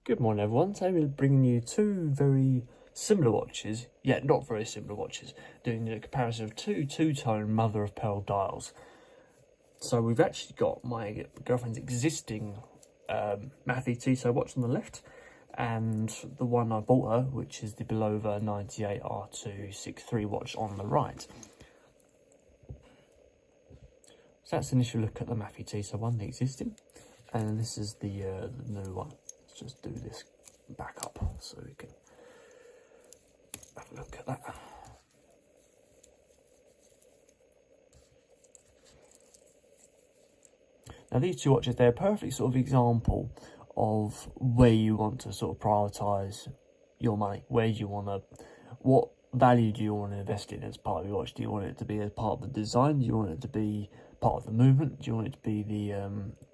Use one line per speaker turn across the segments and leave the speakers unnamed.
Good morning everyone, today we're bringing you two very similar watches, yet not very similar watches, doing a comparison of two two-tone mother of pearl dials. So we've actually got my girlfriend's existing Mathey-Tissot watch on the left, and the one I bought her, which is the Bulova 98 R263 watch on the right. So that's an initial look at the Mathey-Tissot one, the existing, and this is the new one. Just do this back up so we can have a look at that. Now these two watches, they're a perfect sort of example of where you want to sort of prioritise your money, where you want to, what value do you want to invest in as part of your watch? Do you want it to be as part of the design? Do you want it to be part of the movement? Do you want it to be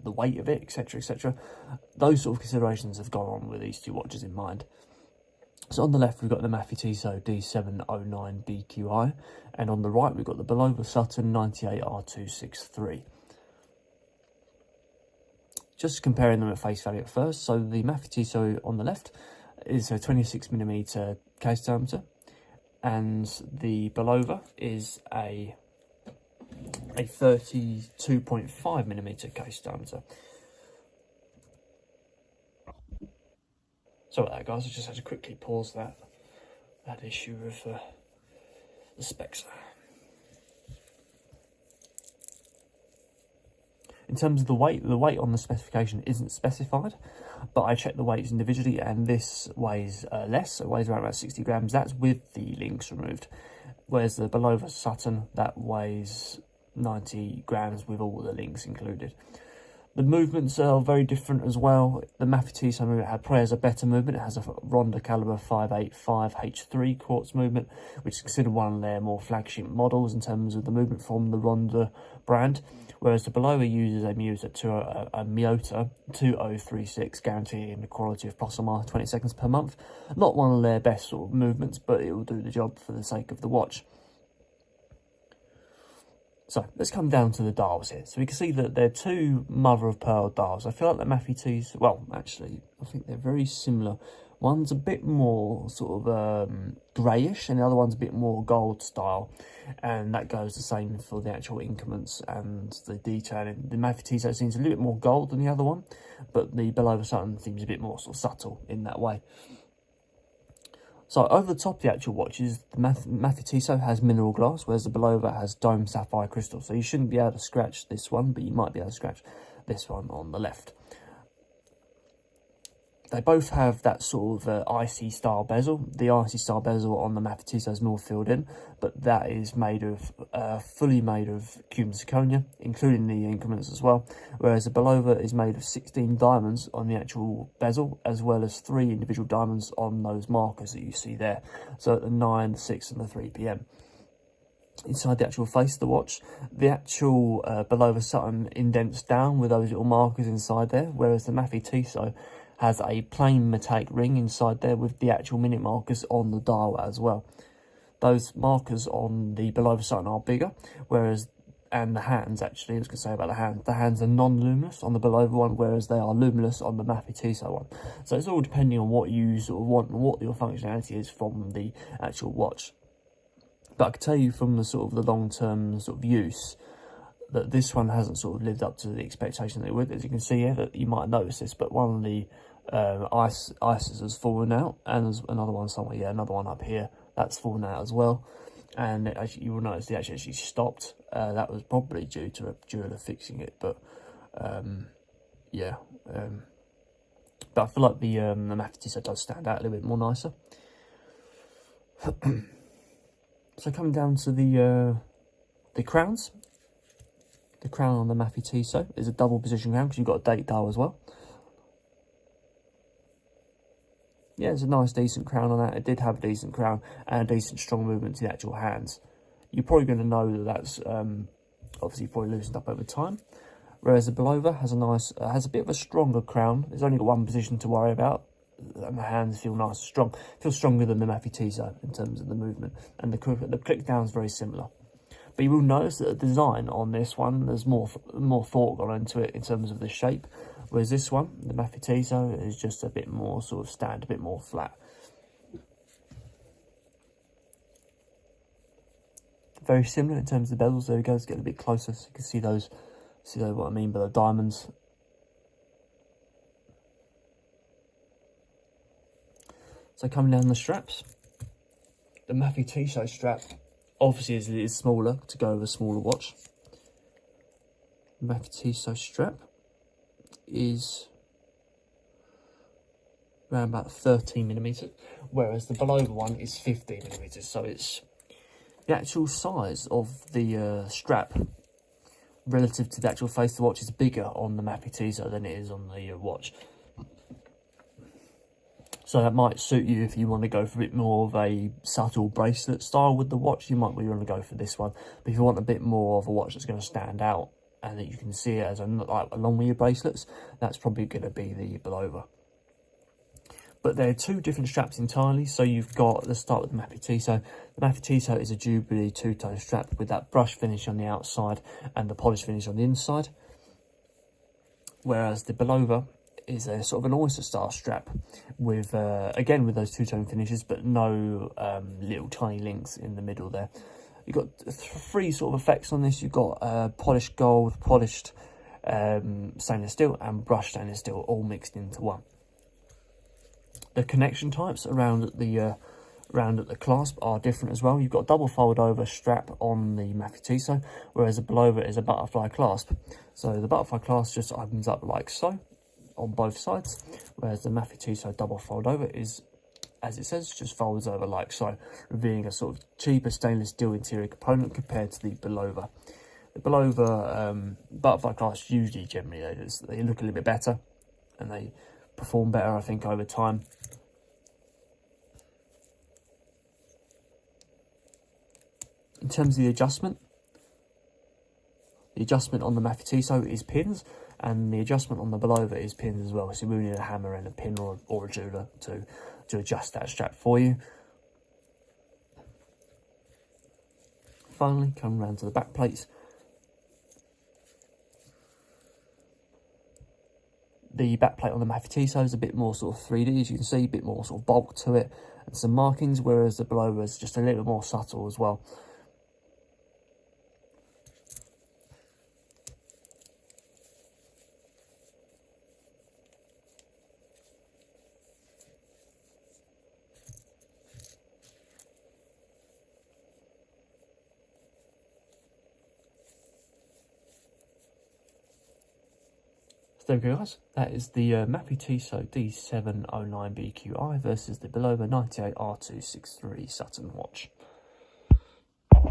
the weight of it, etc, etc? Those sort of considerations have gone on with these two watches in mind. So on the left we've got the Mathey-Tissot D709 BQI, and on the right we've got the Bulova Sutton 98 R263. Just comparing them at face value at first, so the Mathey-Tissot on the left is a 26mm case diameter, and the Bulova is a 32.5mm case diameter. Sorry about that, guys, I just had to quickly pause that issue of the specs. In terms of the weight on the specification isn't specified, but I checked the weights individually, and this weighs less. It weighs around about 60 grams. That's with the links removed. Whereas the Bulova Sutton, that weighs 90 grams with all the links included. The movements are very different as well. The Mathey-Tissot movement probably has a better movement. It has a Ronda caliber 585 H3 quartz movement, which is considered one of their more flagship models in terms of the movement from the Ronda brand. Whereas the Bulova uses a Miyota 2036, guaranteeing the quality of plus or minus 20 seconds per month. Not one of their best sort of movements, but it will do the job for the sake of the watch. So let's come down to the dials here. So we can see that they're two mother of pearl dials. I feel like the Mathey-Tissot, well, actually, I think they're very similar. One's a bit more sort of greyish, and the other one's a bit more gold style. And that goes the same for the actual increments and the detailing. The Mathey-Tissot seems a little bit more gold than the other one, but the Bulova Sutton seems a bit more sort of subtle in that way. So over the top of the actual watches, the Mathey-Tissot has mineral glass, whereas the Bulova has dome sapphire crystal. So you shouldn't be able to scratch this one, but you might be able to scratch this one on the left. They both have that sort of icy style bezel. The icy style bezel on the Mathey-Tissot is more filled in, but that is made of fully made of cuban zirconia, including the increments as well. Whereas the Bulova is made of 16 diamonds on the actual bezel, as well as 3 individual diamonds on those markers that you see there. So at the 9, the 6, and the 3 PM. Inside the actual face of the watch, the actual Bulova Sutton indents down with those little markers inside there, whereas the Mathey-Tissot has a plain metallic ring inside there with the actual minute markers on the dial as well. Those markers on the Bulova Sutton are bigger, whereas, and the hands actually, I was going to say about the hands are non-luminous on the Bulova one, whereas they are luminous on the Mathey-Tissot one. So it's all depending on what you sort of want and what your functionality is from the actual watch. But I can tell you from the sort of the long-term sort of use, that this one hasn't sort of lived up to the expectation that it would. As you can see here, that you might notice this, but one of the ices has fallen out, and there's another one somewhere, yeah, another one up here, that's fallen out as well. And as you will notice, it actually stopped. That was probably due to a jeweler fixing it, but yeah. But I feel like the Mathey-Tissot does stand out a little bit more nicer. So coming down to the crowns. The crown on the Mathey-Tissot is a double position crown because you've got a date dial as well. Yeah, it's a nice decent crown on that. It did have a decent crown and a decent strong movement to the actual hands. You're probably going to know that that's obviously probably loosened up over time. Whereas the Bulova has has a bit of a stronger crown. It's only got one position to worry about, and the hands feel nice and strong. Feel stronger than the Mathey-Tissot in terms of the movement, and the click down is very similar. But you will notice that the design on this one, there's more thought gone into it in terms of the shape. Whereas this one, the Mathey-Tissot, is just a bit more sort of stand, a bit more flat. Very similar in terms of the bezels. There we go. Let's get a bit closer so you can see those. See what I mean by the diamonds. So coming down the straps, the Mathey-Tissot strap obviously is smaller to go with a smaller watch. Mathey-Tissot strap is around about 13mm, whereas the Bulova one is 15mm. So it's the actual size of the strap relative to the actual face of the watch is bigger on the Mathey-Tissot than it is on the watch. So that might suit you if you want to go for a bit more of a subtle bracelet style with the watch. You might really want to go for this one. But if you want a bit more of a watch that's going to stand out and that you can see it as along with your bracelets, that's probably going to be the Bulova. But they're two different straps entirely. So you've got, let's start with the Mathey-Tissot. The Mathey-Tissot is a Jubilee two-tone strap with that brush finish on the outside and the polish finish on the inside. Whereas the Bulova is a sort of an oyster style strap with again with those two-tone finishes, but no little tiny links in the middle there. You've got three sort of effects on this. You've got polished gold, polished stainless steel, and brushed stainless steel all mixed into one. The connection types around at the clasp are different as well. You've got a double fold over strap on the Mathey-Tissot, whereas the Bulova is a butterfly clasp. So the butterfly clasp just opens up like so on both sides, whereas the Mathey-Tissot double fold over is, as it says, just folds over like so, revealing a sort of cheaper stainless steel interior component compared to the Bulova. The Bulova butterfly clasps usually generally they look a little bit better and they perform better, I think, over time. In terms of the adjustment on the Mathey-Tissot is pins, and the adjustment on the Bulova is pins as well. So we need a hammer and a pin or a jeweler to adjust that strap for you. Finally, coming around to the back plates. The back plate on the Mathey-Tissot is a bit more sort of 3D, as you can see, a bit more sort of bulk to it, and some markings, whereas the Bulova is just a little more subtle as well. So there we go, guys. That is the Mathey-Tissot D709BQI versus the Bulova 98R263 Sutton watch.